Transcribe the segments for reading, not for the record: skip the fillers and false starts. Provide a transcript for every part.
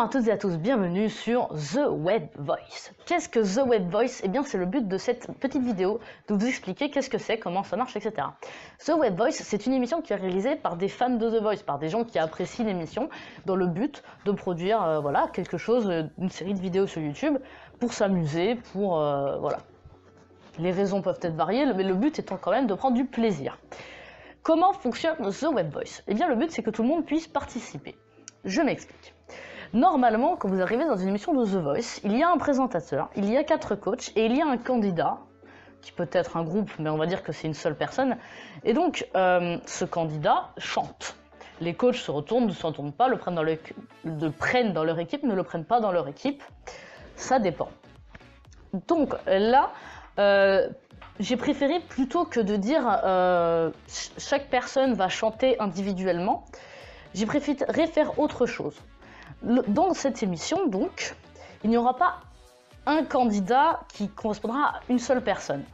Bonjour à toutes et à tous, bienvenue sur The Web Voice. Qu'est-ce que The Web Voice? Eh bien c'est le but de cette petite vidéo, de vous expliquer qu'est-ce que c'est, comment ça marche, etc. The Web Voice, c'est une émission qui est réalisée par des fans de The Voice, par des gens qui apprécient l'émission, dans le but de produire voilà, quelque chose, une série de vidéos sur YouTube, pour s'amuser, pour... voilà. Les raisons peuvent être variées, mais le but étant quand même de prendre du plaisir. Comment fonctionne The Web Voice? Eh bien le but c'est que tout le monde puisse participer. Je m'explique. Normalement, quand vous arrivez dans une émission de The Voice, il y a un présentateur, il y a 4 coachs et il y a un candidat, qui peut être un groupe, mais on va dire que c'est une seule personne. Et donc, ce candidat chante. Les coachs se retournent, ne se retournent pas, le prennent dans leur équipe, ne le prennent pas dans leur équipe. Ça dépend. Donc là, j'ai préféré plutôt que de dire chaque personne va chanter individuellement, j'ai préféré faire autre chose. Dans cette émission, donc, il n'y aura pas un candidat qui correspondra à une seule personne.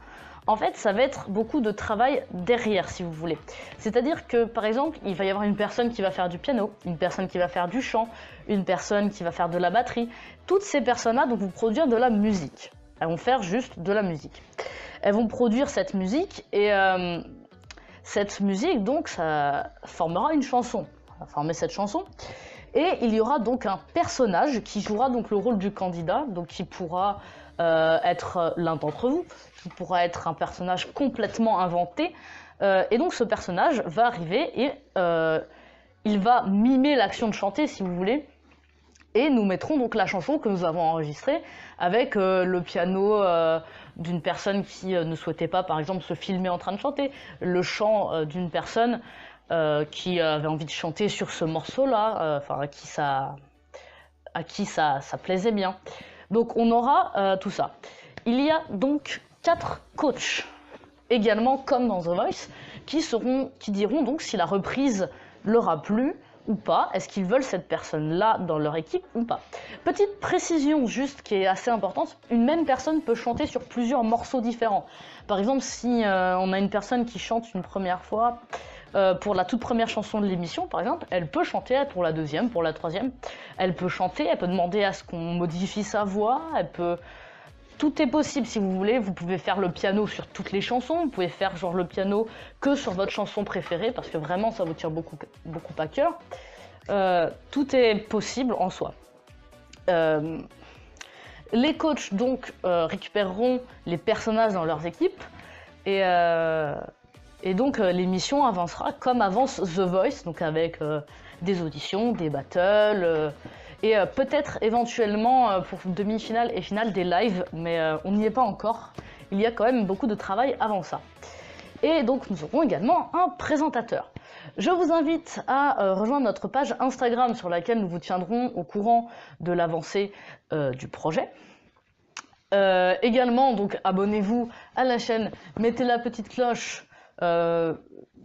En fait, ça va être beaucoup de travail derrière, si vous voulez. C'est-à-dire que, par exemple, il va y avoir une personne qui va faire du piano, une personne qui va faire du chant, une personne qui va faire de la batterie. Toutes ces personnes-là vont vous produire de la musique. Elles vont faire juste de la musique. Elles vont produire cette musique et cette musique, donc, ça formera une chanson. On va former cette chanson. Et il y aura donc un personnage qui jouera donc le rôle du candidat, donc qui pourra être l'un d'entre vous, qui pourra être un personnage complètement inventé. Et donc ce personnage va arriver et il va mimer l'action de chanter, si vous voulez. Et nous mettrons donc la chanson que nous avons enregistrée avec le piano d'une personne qui ne souhaitait pas, par exemple, se filmer en train de chanter, le chant d'une personne qui avait envie de chanter sur ce morceau-là, à qui ça plaisait bien. Donc on aura tout ça. Il y a donc 4 coachs, également comme dans The Voice, qui diront donc si la reprise leur a plu ou pas, est-ce qu'ils veulent cette personne-là dans leur équipe ou pas. Petite précision juste qui est assez importante, une même personne peut chanter sur plusieurs morceaux différents. Par exemple, si on a une personne qui chante une première fois, pour la toute première chanson de l'émission, par exemple, elle peut chanter pour la deuxième, pour la troisième. Elle peut chanter, elle peut demander à ce qu'on modifie sa voix, tout est possible si vous voulez. Vous pouvez faire le piano sur toutes les chansons, vous pouvez faire genre le piano que sur votre chanson préférée, parce que vraiment ça vous tient beaucoup à cœur. Tout est possible en soi. Les coachs donc récupéreront les personnages dans leurs équipes, et donc l'émission avancera comme avance The Voice, donc avec des auditions, des battles, et peut-être éventuellement pour demi-finale et finale des lives, mais on n'y est pas encore. Il y a quand même beaucoup de travail avant ça. Et donc nous aurons également un présentateur. Je vous invite à rejoindre notre page Instagram sur laquelle nous vous tiendrons au courant de l'avancée du projet. Également, donc abonnez-vous à la chaîne, mettez la petite cloche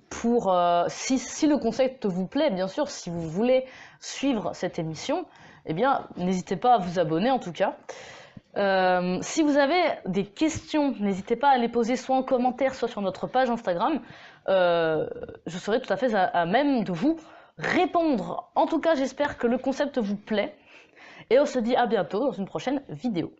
pour si le concept vous plaît, bien sûr, si vous voulez suivre cette émission, eh bien n'hésitez pas à vous abonner en tout cas. Si vous avez des questions, n'hésitez pas à les poser soit en commentaire, soit sur notre page Instagram. Je serai tout à fait à même de vous répondre. En tout cas, j'espère que le concept vous plaît et on se dit à bientôt dans une prochaine vidéo.